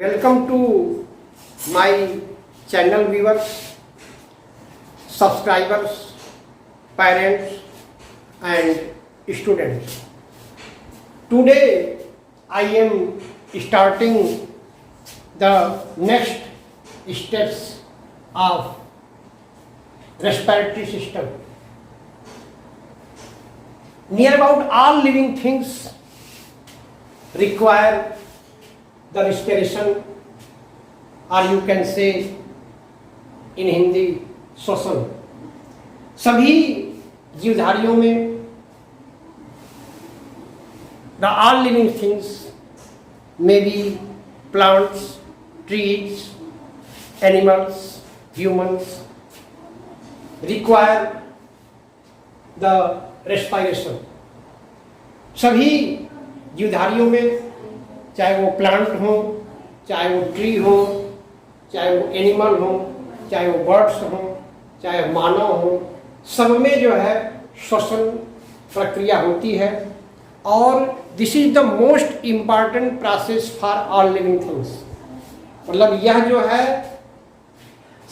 Welcome to my channel viewers, subscribers, parents and students. Today I am starting the next steps of respiratory system. Near about all living things require the respiration, or you can say in Hindi श्वसन. सभी जीवधारियों में the all living things, maybe plants, trees, animals, humans, require the respiration. सभी जीवधारियों में, चाहे वो plant हो, चाहे वो ट्री हो, चाहे वो एनिमल हो, चाहे वो बर्ड्स हो, चाहे मानव हो, सब में जो है श्वसन प्रक्रिया होती है. और this is the most important process for all living things. मतलब यह जो है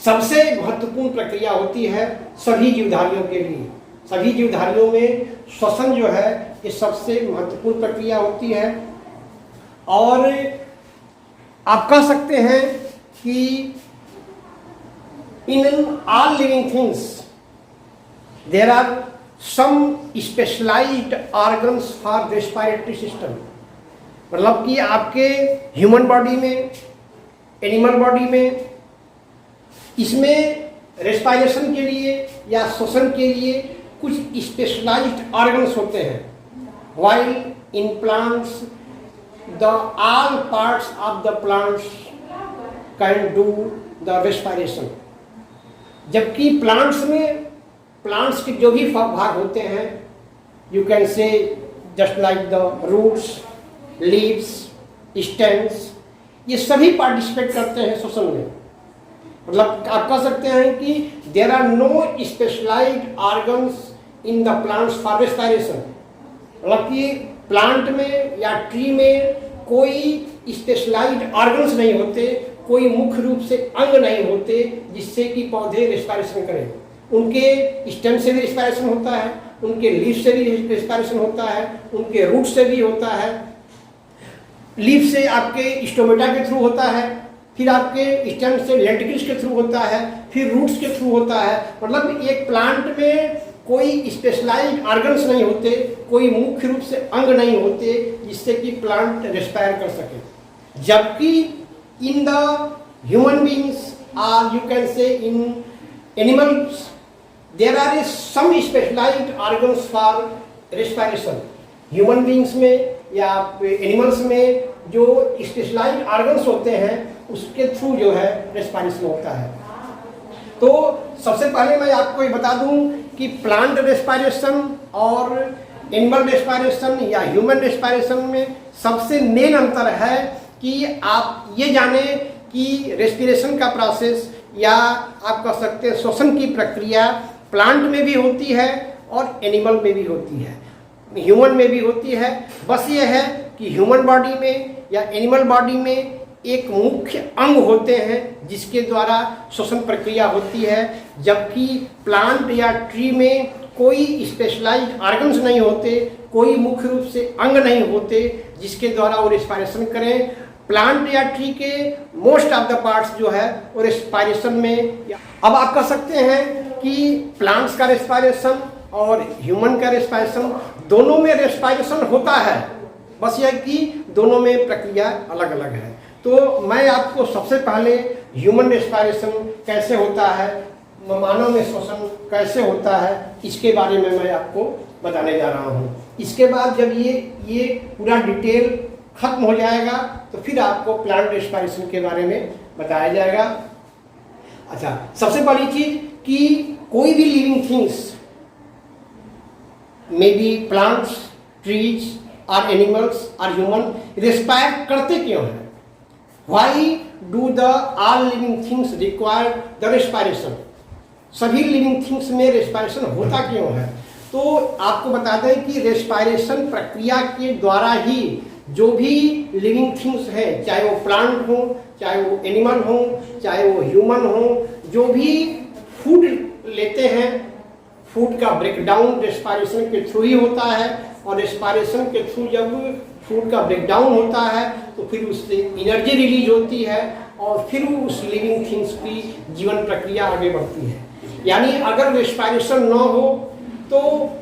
सबसे महत्वपूर्ण प्रक्रिया होती है सभी जीवधारियों के लिए. सभी जीवधारियों में श्वसन जो है ये सबसे महत्वपूर्ण प्रक्रिया होती है. और आप कह सकते हैं कि in all living things there are some specialised organs for respiratory system. मतलब कि आपके ह्यूमन बॉडी में, एनिमल बॉडी में, इसमें रेस्पिरेशन के लिए या श्वसन के लिए कुछ स्पेशलाइज्ड ऑर्गन्स होते हैं. While in plants the all parts of the plants can do the respiration. जबकि प्लांट्स के जो भी भाग होते हैं, you can say just like the roots, leaves, stems, ये सभी पार्टिसिपेट करते हैं श्वसन में. मतलब आप कह सकते हैं कि there are no specialized organs in the plants for respiration. मतलब कि प्लांट में या ट्री में कोई स्पेशलाइज्ड ऑर्गन्स नहीं होते, कोई मुख्य रूप से अंग नहीं होते जिससे कि पौधे रेस्पिरेशन करें. उनके स्टेम से भी रेस्पिरेशन होता है, उनके लीफ से भी रेस्पिरेशन होता है, उनके रूट से भी होता है. लीफ से आपके स्टोमेटा के थ्रू होता है, फिर आपके स्टेम से लेंटिकल्स के थ्रू होता है, फिर रूट्स के थ्रू होता है. मतलब एक प्लांट में कोई स्पेशलाइज्ड ऑर्गन्स नहीं होते, कोई मुख्य रूप से अंग नहीं होते जिससे कि प्लांट रेस्पायर कर सके. जबकि इन द ह्यूमन बीइंग्स और you can see in animals there are some specialised organs for respiration. Human beings में या एनिमल्स में जो स्पेशलाइज्ड ऑर्गन्स होते हैं उसके थ्रू जो है रेस्पिरेशन होता है. तो सबसे पहले मैं आपको ये बता दूं कि प्लांट रेस्पिरेशन और एनिमल रेस्पिरेशन या ह्यूमन रेस्पिरेशन में सबसे मेन अंतर है कि आप ये जाने कि रेस्पिरेशन का प्रोसेस या आप कह सकते हैं श्वसन की प्रक्रिया प्लांट में भी होती है और एनिमल में भी होती है, ह्यूमन में भी होती है. बस ये है कि ह्यूमन बॉडी में या एनिमल बॉडी में एक मुख्य अंग होते हैं जिसके द्वारा श्वसन प्रक्रिया होती है. जबकि प्लांट या ट्री में कोई स्पेशलाइज्ड ऑर्गन्स नहीं होते, कोई मुख्य रूप से अंग नहीं होते जिसके द्वारा वो रेस्पिरेशन करें. प्लांट या ट्री के मोस्ट ऑफ द पार्ट्स जो है वो रेस्पिरेशन में. अब आप कह सकते हैं कि प्लांट्स का रेस्पिरेशन और ह्यूमन का रेस्पिरेशन दोनों में रेस्पिरेशन होता है, बस यह कि दोनों में प्रक्रिया अलग अलग है. तो मैं आपको सबसे पहले ह्यूमन रेस्पिरेशन कैसे होता है, मानव में श्वसन कैसे होता है, इसके बारे में मैं आपको बताने जा रहा हूँ. इसके बाद जब ये पूरा डिटेल खत्म हो जाएगा तो फिर आपको प्लांट रेस्पिरेशन के बारे में बताया जाएगा. अच्छा, सबसे पहली चीज कि कोई भी living things, may be plants, trees और एनिमल्स और ह्यूमन रेस्पायर करते क्यों हैं. Why do the all living things require the respiration? सभी लिविंग थिंग्स में रेस्पिरेशन होता क्यों है. तो आपको बता दें कि रेस्पिरेशन प्रक्रिया के द्वारा ही जो भी लिविंग थिंग्स हैं, चाहे वो प्लांट हो, चाहे वो एनिमल हो, चाहे वो ह्यूमन हो, जो भी फूड लेते हैं, फूड का ब्रेकडाउन रेस्पिरेशन के थ्रू ही होता है, और रेस्पिरेशन के थ्रू जब फूड का ब्रेकडाउन होता है तो फिर उससे एनर्जी रिलीज होती है, और फिर उस लिविंग थिंग्स की जीवन प्रक्रिया आगे बढ़ती है। यानी अगर रेस्पिरेशन न हो तो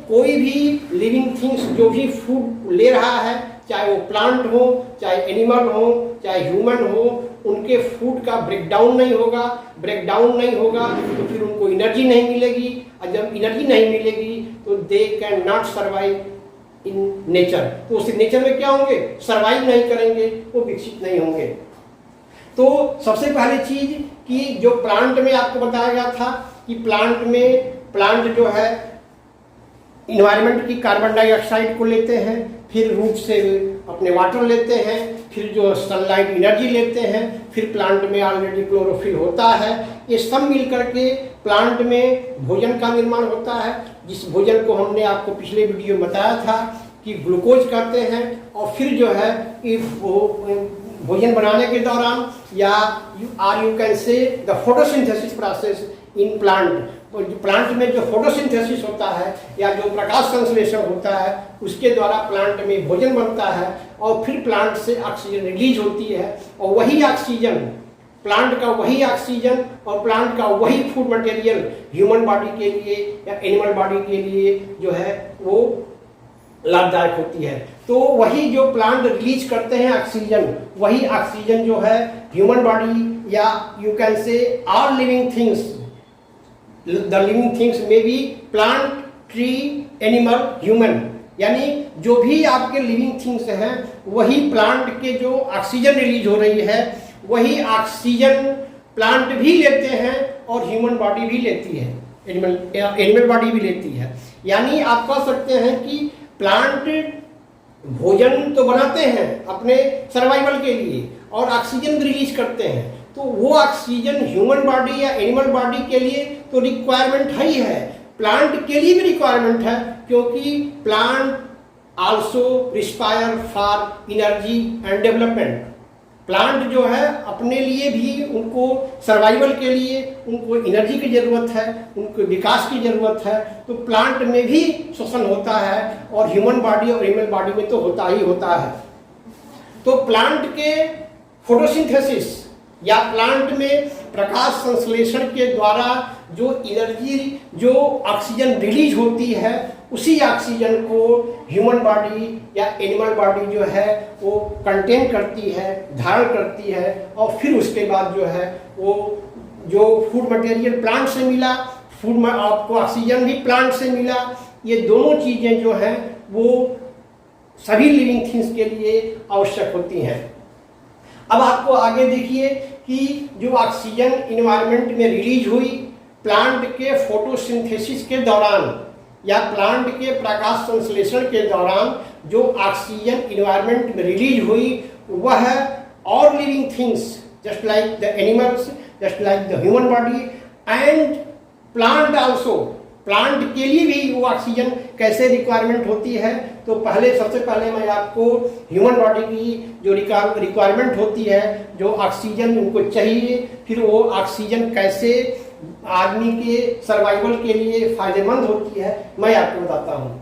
कोई भी लिविंग थिंग्स जो भी फूड ले रहा है, चाहे वो प्लांट हो, चाहे एनिमल हो, चाहे ह्यूमन हो, उनके फूड का ब्रेकडाउन नहीं होगा। ब्रेकडाउन नहीं होगा तो फिर उनको एनर्जी नहीं मिलेगी, और जब एनर्जी नहीं मिलेगी तो they can not survive in nature. तो उस नेचर में क्या होंगे? सर्वाइव नहीं करेंगे, वो विकसित नहीं होंगे। तो सबसे पहली चीज कि जो प्लांट में आपको बताया गया था कि प्लांट जो है इन्वायरमेंट की कार्बन डाइऑक्साइड को लेते हैं, फिर रूट से अपने वाटर लेते हैं, फिर जो सनलाइट एनर्जी लेते हैं, फिर प्लांट में ऑलरेडी क्लोरोफिल होता है। ये सब मिल करके प्लांट में भोजन का निर्माण होता है, जिस भोजन को हमने आपको पिछले वीडियो में बताया था कि ग्लूकोज कहते हैं। और फिर जो है भोजन बनाने के दौरान या यू कैन से the photosynthesis process in plant में जो फोटोसिंथेसिस होता है या जो प्रकाश संश्लेषण होता है, उसके द्वारा प्लांट में भोजन बनता है, और फिर प्लांट से ऑक्सीजन रिलीज होती है, और वही ऑक्सीजन, प्लांट का वही ऑक्सीजन और प्लांट का वही फूड मटेरियल ह्यूमन बॉडी के लिए या एनिमल बॉडी के लिए जो है वो लाभदायक होती है। तो वही जो प्लांट रिलीज करते हैं ऑक्सीजन, वही ऑक्सीजन जो है ह्यूमन बॉडी या यू कैन से all living things, the living things में भी प्लांट, ट्री, एनिमल, ह्यूमन, यानी जो भी आपके लिविंग थिंग्स हैं वही प्लांट के जो ऑक्सीजन रिलीज हो रही है, वही ऑक्सीजन प्लांट भी लेते हैं और ह्यूमन बॉडी भी लेती है, एनिमल बॉडी भी लेती है। यानी आप कह सकते हैं कि प्लांट भोजन तो बनाते हैं अपने सर्वाइवल के लिए और ऑक्सीजन रिलीज करते हैं, तो वो ऑक्सीजन ह्यूमन बॉडी या एनिमल बॉडी के लिए तो रिक्वायरमेंट है ही है, प्लांट के लिए भी रिक्वायरमेंट है, क्योंकि plant also respire for energy and development. Plant जो है अपने लिए भी, उनको सर्वाइवल के लिए उनको एनर्जी की जरूरत है, उनको विकास की जरूरत है, तो प्लांट में भी श्वसन होता है और ह्यूमन बॉडी और एनिमल बॉडी में तो होता ही होता है। तो प्लांट के फोटोसिंथेसिस या प्लांट में प्रकाश संश्लेषण के द्वारा जो एनर्जी, जो ऑक्सीजन रिलीज होती है, उसी ऑक्सीजन को ह्यूमन बॉडी या एनिमल बॉडी जो है वो कंटेन करती है, धारण करती है, और फिर उसके बाद जो है वो जो फूड मटेरियल प्लांट से मिला, फूड आपको ऑक्सीजन भी प्लांट से मिला, ये दोनों चीजें जो हैं वो सभी लिविंग थिंग्स के लिए आवश्यक होती हैं। अब आपको आगे देखिए कि जो ऑक्सीजन इन्वायरमेंट में रिलीज हुई प्लांट के फोटोसिंथेसिस के दौरान या प्लांट के प्रकाश संश्लेषण के दौरान जो ऑक्सीजन इन्वायरमेंट में रिलीज हुई, वह और living things just like the animals, just like the human body and plant also, plant के लिए भी वो ऑक्सीजन कैसे रिक्वायरमेंट होती है। तो सबसे पहले मैं आपको ह्यूमन बॉडी की जो रिक्वायरमेंट होती है, जो ऑक्सीजन उनको चाहिए, फिर वो ऑक्सीजन कैसे आदमी के सर्वाइवल के लिए फायदेमंद होती है, मैं आपको बताता हूँ।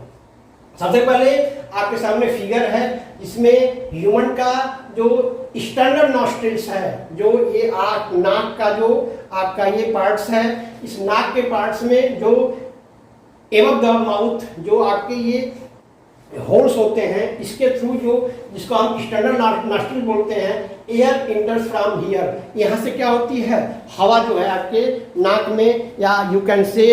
सबसे पहले आपके सामने फिगर है, इसमें ह्यूमन का जो स्टैंडर्ड नॉस्ट्रिल्स है, जो ये नाक का जो आपका ये पार्ट्स है, इस नाक के पार्ट्स में जो एबव द माउथ जो आपके ये होल्स होते हैं, इसके थ्रू जो जिसको हम स्टैंडर्ड नॉस्ट्रिल बोलते हैं, एयर इंटर्स फ्रॉम हियर, यहाँ से क्या होती है, हवा जो है आपके नाक में या यू कैन से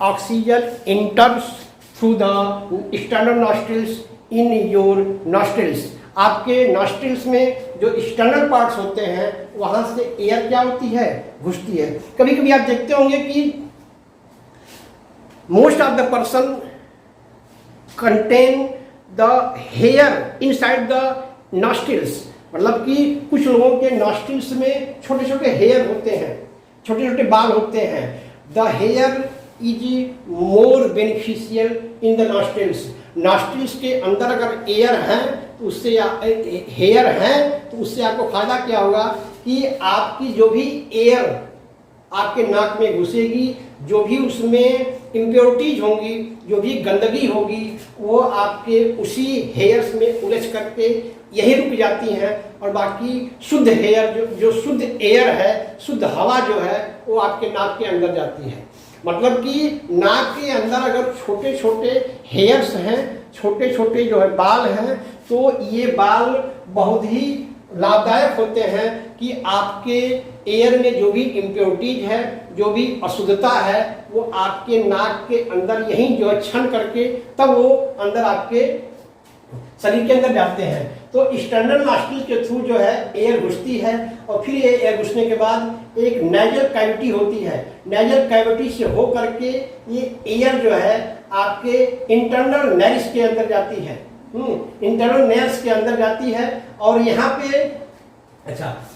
oxygen इंटर्स through the standard nostrils in your nostrils. आपके नॉस्ट्रिल्स में जो एक्सटर्नल पार्ट्स होते हैं वहां से एयर क्या होती है, घुसती है। कभी कभी आप देखते होंगे कि most of the person contain the hair inside the nostrils, मतलब कि कुछ लोगों के नॉस्ट्रिल्स में छोटे छोटे हेयर होते हैं, छोटे छोटे बाल होते हैं। The here is more beneficial in the nostrils. Nostrils के अंदर अगर एयर है तो उससे हेयर है तो उससे आपको फायदा क्या होगा कि आपकी जो भी एयर आपके नाक में घुसेगी, जो भी उसमें इम्प्योरिटीज होंगी, जो भी गंदगी होगी, वो आपके उसी हेयर्स में उलझ करके यही रुक जाती हैं और बाकी शुद्ध हेयर जो शुद्ध एयर है, शुद्ध हवा जो है वो आपके नाक के अंदर जाती है। मतलब कि नाक के अंदर अगर छोटे छोटे हेयर्स हैं, छोटे छोटे जो है बाल हैं, तो ये बाल बहुत ही लाभदायक होते हैं कि आपके एयर में जो भी इम्प्योरिटीज है, जो भी अशुद्धता है, वो आपके नाक के अंदर यहीं जो है छन करके तब वो अंदर आपके शरीर के अंदर जाते हैं। तो एक्सटर्नल नॉस्ट्रिल के थ्रू जो है एयर घुसती है और फिर ये एयर घुसने के बाद एक नेजल कैविटी होती है। नेजल कैविटी से हो करके ये एयर जो है आपके इंटरनल नेरिस के अंदर जाती है, इंटरनल नेरिस के अंदर जाती है और यहाँ पे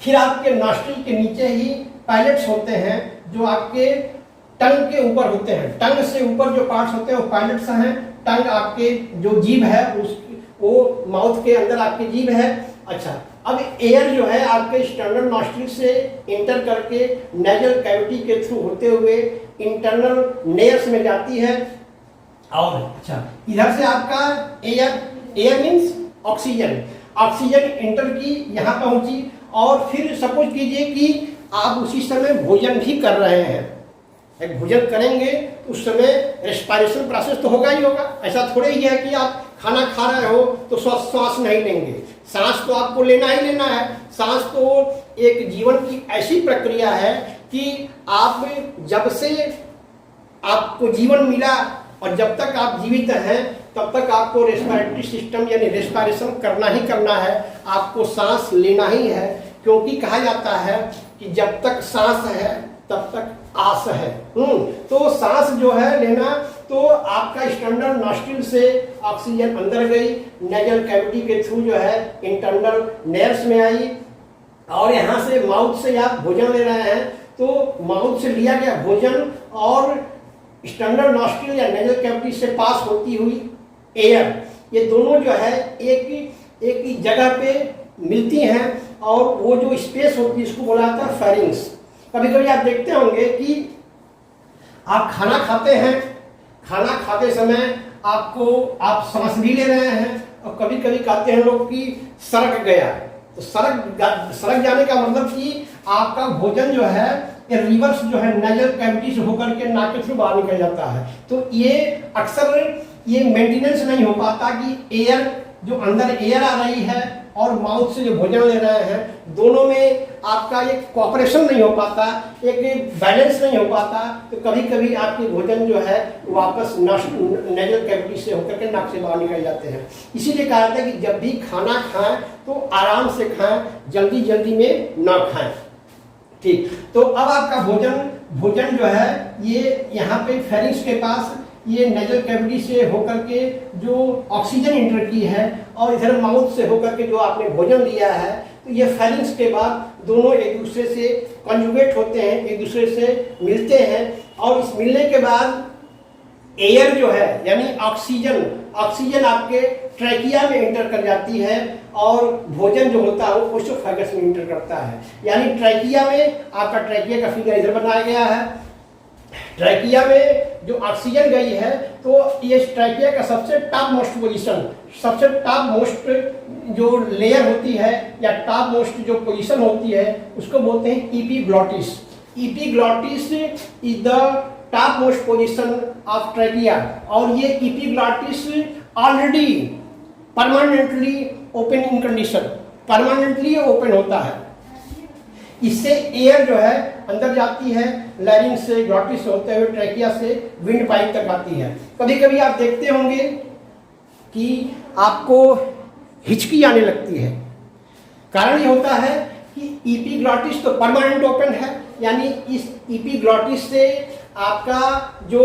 फिर आपके नॉस्ट्रिल के नीचे ही पायलट्स होते हैं जो आपके टंग के ऊपर होते हैं। टंग से ऊपर जो पार्ट्स होते हैं वो पायलट्स हैं। टंग आपके जो जीभ है वो माउथ के अंदर आपकी जीभ है। अब एयर जो है आपके एक्सटर्नल नॉस्ट्रिल से इंटर करके नेजल कैविटी के थ्रू होते हुए इंटरनल नेयर्स में जाती है और इधर से आपका एयर मीन्स ऑक्सीजन इंटर की, यहाँ पहुंची और फिर सपोज कीजिए कि आप उसी समय भोजन भी कर रहे हैं। एक भोजन करेंगे तो उस समय रेस्पिरेशन प्रोसेस तो होगा ही होगा। ऐसा थोड़े ही है कि आप खाना खा रहे हो तो श्वास नहीं लेंगे, सांस तो आपको लेना ही लेना है। सांस तो एक जीवन की ऐसी प्रक्रिया है कि आप जब से आपको जीवन मिला और जब तक आप जीवित हैं तब तक आपको रेस्पिरेटरी सिस्टम यानी रेस्पिरेशन करना ही करना है, आपको सांस लेना ही है। क्योंकि कहा जाता है कि जब तक सांस है तब तक आस है। तो सांस जो है लेना, तो आपका एक्सटर्नल नॉस्ट्रिल से ऑक्सीजन अंदर गई, नेजल कैविटी के थ्रू जो है इंटरनल नेयर्स में आई और यहाँ से माउथ से आप भोजन ले रहे हैं तो माउथ से लिया गया भोजन और एक्सटर्नल नॉस्ट्रिल या नेजल कैविटी से पास होती हुई एयर, ये दोनों जो है एक ही जगह पे मिलती हैं और वो जो स्पेस होती है इसको बोला जाता है फेरिंग्स। कभी कभी आप देखते होंगे कि आप खाना खाते हैं, खाना खाते समय आप सांस भी ले रहे हैं और कभी कभी कहते हैं लोग कि सड़क गया, तो सड़क जाने का मतलब कि आपका भोजन जो है रिवर्स जो है नेजल कैविटी से होकर के नाक के थ्रू बाहर निकल जाता है। तो ये अक्सर ये मेंटेनेंस नहीं हो पाता कि एयर जो अंदर एयर आ रही है और माउथ से जो भोजन ले रहे हैं दोनों में आपका एक कोऑपरेशन नहीं हो पाता, एक बैलेंस नहीं हो पाता। तो कभी कभी आपके भोजन जो है वापस नेजल कैविटी से होकर के नाक से बाहर निकल जाते हैं। इसीलिए कहा जाता है कि जब भी खाना खाएं तो आराम से खाएं, जल्दी जल्दी में ना खाएं। ठीक, तो अब आपका भोजन जो है ये यहाँ पे फेरिंग्स के पास ये नेजल कैविटी से होकर के जो ऑक्सीजन इंटर की है और इधर माउथ से होकर के जो आपने भोजन लिया है, तो ये फेरिंग्स के बाद दोनों एक दूसरे से कंजुगेट होते हैं, एक दूसरे से मिलते हैं और इस मिलने के बाद एयर जो है यानी ऑक्सीजन आपके ट्रैकिया में इंटर कर जाती है और भोजन जो होता है वो ओसोफेगस में इंटर करता है। यानी ट्रैकिया में आपका ट्रैकिया का फिगर इधर बनाया गया है। ट्रैकिया में जो ऑक्सीजन गई है तो ये ट्रैकिया का सबसे टॉप मोस्ट पोजीशन, सबसे टॉप मोस्ट जो लेयर होती है या टॉप मोस्ट जो पोजीशन होती है उसको बोलते हैं epiglottis. Epiglottis is the top most position of trachea और ये epiglottis already permanently open in condition, permanently open होता है। इससे एयर जो है अंदर जाती है, लैरिंग्स से ग्लॉटिस होते हुए ट्रैकिया से विंड पाइप तक आती है। कभी कभी आप देखते होंगे कि आपको हिचकी आने लगती है। कारण ये होता है कि एपिग्लॉटिस तो परमानेंट ओपन है, यानी इस एपिग्लॉटिस से आपका जो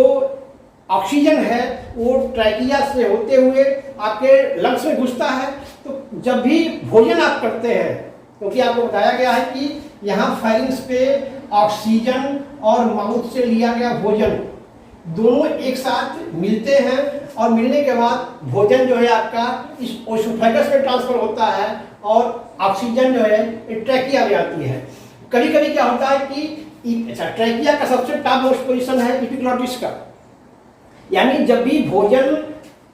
ऑक्सीजन है वो ट्रैकिया से होते हुए आपके लंग्स में घुसता है। तो जब भी भोजन आप करते हैं, क्योंकि आपको बताया गया है कि यहाँ फेरिंग्स पे ऑक्सीजन और माउथ से लिया गया भोजन दोनों एक साथ मिलते हैं और मिलने के बाद भोजन जो है आपका इस ओसोफेगस में ट्रांसफर होता है और ऑक्सीजन जो है ट्रैकिया में आती है। कभी कभी क्या होता है कि ट्रैकिया का सबसे टॉप मोस्ट पोजीशन है एपिग्लॉटिस का, यानी जब भी भोजन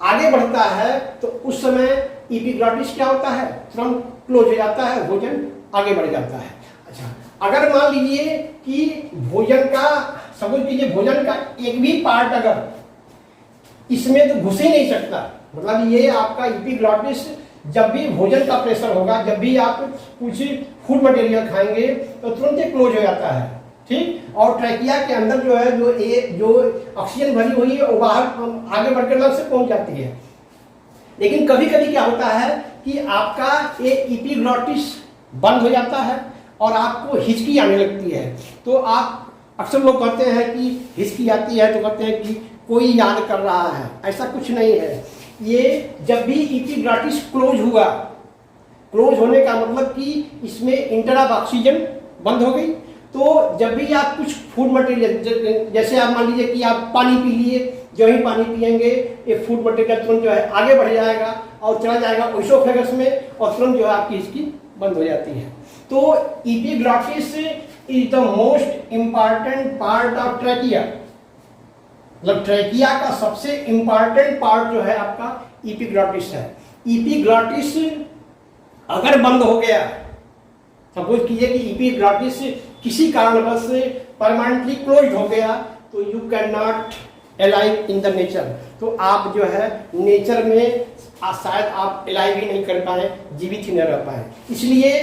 आगे बढ़ता है तो उस समय एपिग्लॉटिस क्या होता है, तुरंत क्लोज हो जाता है, भोजन आगे बढ़ जाता है। अच्छा, अगर मान लीजिए कि भोजन का सपोज कीजिए भोजन का एक भी पार्ट अगर इसमें तो घुस ही नहीं सकता, मतलब ये आपका एपिग्लॉटिस जब भी भोजन का प्रेशर होगा, जब भी आप कुछ फूड मटेरियल खाएंगे तो तुरंत ही क्लोज हो जाता है, ठीक। और ट्रैकिया के अंदर जो है जो ऑक्सीजन भरी हुई है वो बाहर आगे बढ़कर लंग्स से पहुंच जाती है। लेकिन कभी कभी क्या होता है कि आपका ये एपिग्लॉटिस बंद हो जाता है और आपको हिचकी आने लगती है। तो आप अक्सर लोग कहते हैं कि हिचकी आती है तो कहते हैं कि कोई याद कर रहा है, ऐसा कुछ नहीं है। ये जब भी एपिग्लॉटिस क्लोज हुआ, क्लोज होने का मतलब कि इसमें इंटर ऑफ ऑक्सीजन बंद हो गई, तो जब भी आप कुछ फूड मटेरियल जैसे आप मान लीजिए कि आप पानी पी लिए, जो ही पानी पिएंगे ये फूड मटेरियल तुरंत जो है आगे बढ़ जाएगा और चला जाएगा ओसोफेगस में और तुरंत जो है आपकी हिचकी बंद हो जाती है। तो epiglottis is the most important part of trachea, मतलब ट्रैकिया का सबसे इंपॉर्टेंट पार्ट जो है आपका एपिग्लॉटिस है। एपिग्लॉटिस अगर बंद हो गया, सपोज कीजिए कि एपिग्लॉटिस किसी कारणवश से परमानेंटली क्लोज हो गया, तो you can not alive in the nature, तो आप जो है नेचर में शायद आप अलाइव ही नहीं कर पाए, जीवित ही नहीं रह पाए। इसलिए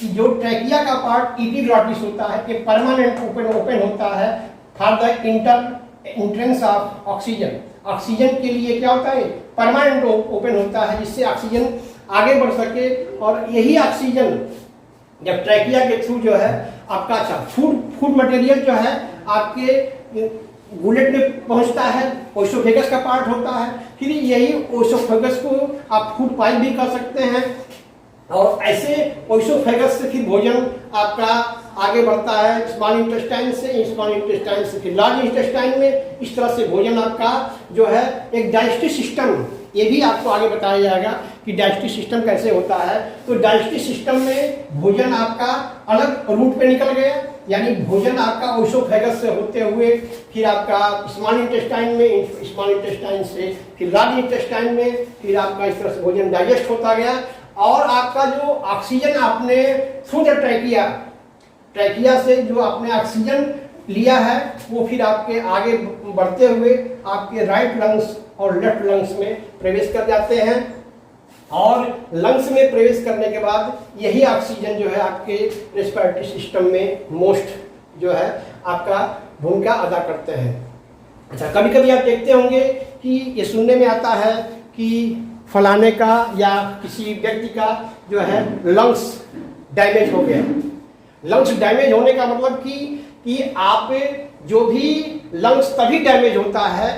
कि जो ट्रैकिया का पार्ट एपिग्लॉटिस होता है कि परमानेंट ओपन होता है for the entrance of oxygen. Oxygen के लिए क्या होता है, परमानेंट ओपन होता है जिससे ऑक्सीजन आगे बढ़ सके। और यही ऑक्सीजन जब ट्रैकिया के थ्रू जो है आपका अच्छा फूड मटेरियल जो है आपके गुलेट में पहुंचता है, ओसोफेगस का पार्ट होता है, फिर यही ओसोफेगस को आप फूड पाइप भी कर सकते हैं और ऐसे ओसोफेगस से फिर भोजन आपका आगे बढ़ता है स्मॉल इंटेस्टाइन से, स्मॉल इंटेस्टाइन से फिर लार्ज इंटेस्टाइन में। इस तरह से भोजन आपका जो है एक डाइजेस्टिव सिस्टम, ये भी आपको आगे बताया जाएगा कि डाइजेस्टिव सिस्टम कैसे होता है। तो डाइजेस्टिव सिस्टम में भोजन आपका अलग रूट पे निकल गया, यानी भोजन आपका ओसोफेगस से होते हुए फिर आपका स्मॉल इंटेस्टाइन में, स्मॉल इंटेस्टाइन से फिर लार्ज इंटेस्टाइन में, फिर आपका इस तरह से भोजन डाइजेस्ट होता गया। और आपका जो ऑक्सीजन आपने थ्रू द ट्रैकिया से जो आपने ऑक्सीजन लिया है वो फिर आपके आगे बढ़ते हुए आपके राइट लंग्स और लेफ्ट लंग्स में प्रवेश कर जाते हैं। और लंग्स में प्रवेश करने के बाद यही ऑक्सीजन जो है आपके रेस्पिरेटरी सिस्टम में मोस्ट जो है आपका भूमिका अदा करते हैं। अच्छा, कभी कभी आप देखते होंगे कि ये सुनने में आता है कि फलाने का या किसी व्यक्ति का जो है लंग्स डैमेज हो गया। लंग्स डैमेज होने का मतलब कि आप जो भी लंग्स तभी डैमेज होता है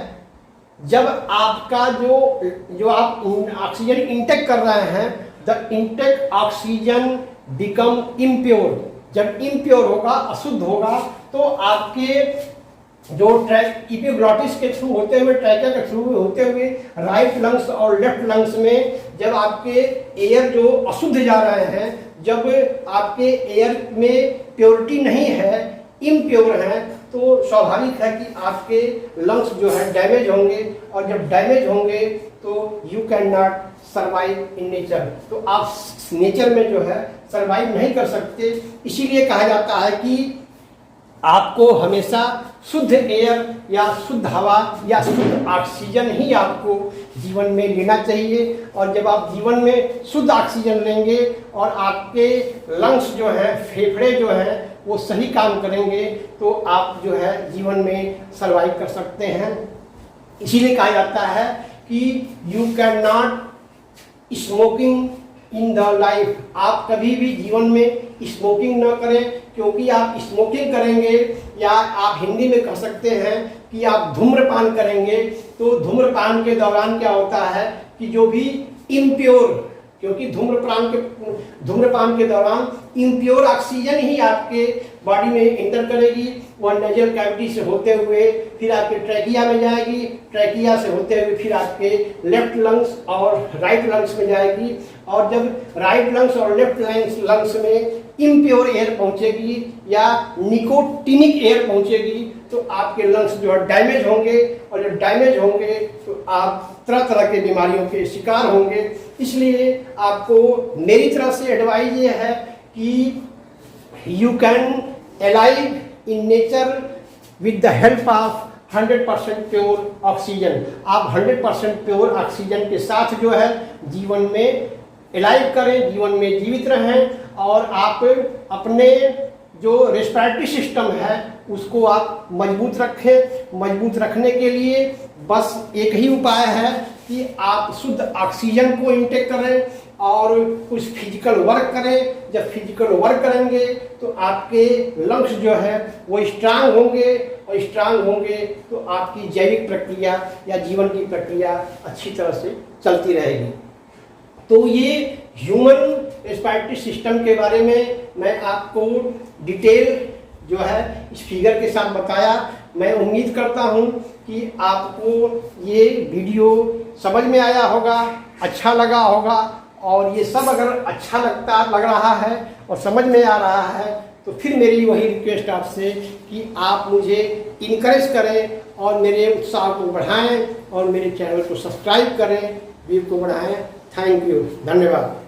जब आपका जो आप ऑक्सीजन इंटेक कर रहे हैं, the intake oxygen become impure. जब इम्प्योर होगा, अशुद्ध होगा, तो आपके जो एपिग्लॉटिस के थ्रू होते हुए, ट्रैकिया के थ्रू होते हुए राइट लंग्स और लेफ्ट लंग्स में जब आपके एयर जो अशुद्ध जा रहे हैं, जब आपके एयर में प्योरिटी नहीं है, इम्प्योर है, तो स्वाभाविक है कि आपके लंग्स जो है डैमेज होंगे। और जब डैमेज होंगे तो you can not survive in nature, तो आप नेचर में जो है सर्वाइव नहीं कर सकते। इसीलिए कहा जाता है कि आपको हमेशा शुद्ध एयर या शुद्ध हवा या शुद्ध ऑक्सीजन ही आपको जीवन में लेना चाहिए। और जब आप जीवन में शुद्ध ऑक्सीजन लेंगे और आपके लंग्स जो है, फेफड़े जो हैं, वो सही काम करेंगे, तो आप जो है जीवन में सर्वाइव कर सकते हैं। इसीलिए कहा जाता है कि you can not smoking in the life. आप कभी भी जीवन में स्मोकिंग न करें, क्योंकि आप स्मोकिंग करेंगे या आप हिंदी में कह सकते हैं कि आप धूम्रपान करेंगे, तो धूम्रपान के दौरान क्या होता है कि जो भी इम्प्योर, क्योंकि धूम्रपान के दौरान इम्प्योर ऑक्सीजन ही आपके बॉडी में इंटर करेगी, वह नेजल कैविटी से होते हुए फिर आपके ट्रैकिया में जाएगी, ट्रैकिया से होते हुए फिर आपके लेफ्ट लंग्स और राइट लंग्स में जाएगी। और जब राइट लंग्स और लेफ्ट लंग्स में इम्प्योर एयर पहुंचेगी या निकोटिनिक एयर पहुंचेगी तो आपके लंग्स जो है डैमेज होंगे, और जब डैमेज होंगे तो आप तरह तरह के बीमारियों के शिकार होंगे। इसलिए आपको मेरी तरफ से एडवाइस ये है कि you can alive in nature with the help of 100% pure oxygen. आप 100% प्योर ऑक्सीजन के साथ जो है जीवन में अलाइव करें, जीवन में जीवित रहें, और आप अपने जो रेस्पिरेटरी सिस्टम है उसको आप मजबूत रखें। मजबूत रखने के लिए बस एक ही उपाय है कि आप शुद्ध ऑक्सीजन को इंटेक करें और कुछ फिजिकल वर्क करें। जब फिजिकल वर्क करेंगे तो आपके लंग्स जो है वो स्ट्रांग होंगे, और स्ट्रांग होंगे तो आपकी जैविक प्रक्रिया या जीवन की प्रक्रिया अच्छी तरह से चलती रहेगी। तो ये ह्यूमन रेस्पिरेटरी सिस्टम के बारे में मैं आपको डिटेल जो है इस फिगर के साथ बताया। मैं उम्मीद करता हूँ कि आपको ये वीडियो समझ में आया होगा, अच्छा लगा होगा, और ये सब अगर अच्छा लग रहा है और समझ में आ रहा है तो फिर मेरी वही रिक्वेस्ट आपसे कि आप मुझे इनकरेज करें और मेरे उत्साह को बढ़ाएं और मेरे चैनल को सब्सक्राइब करें, वीडियो को बढ़ाएं। थैंक यू, धन्यवाद।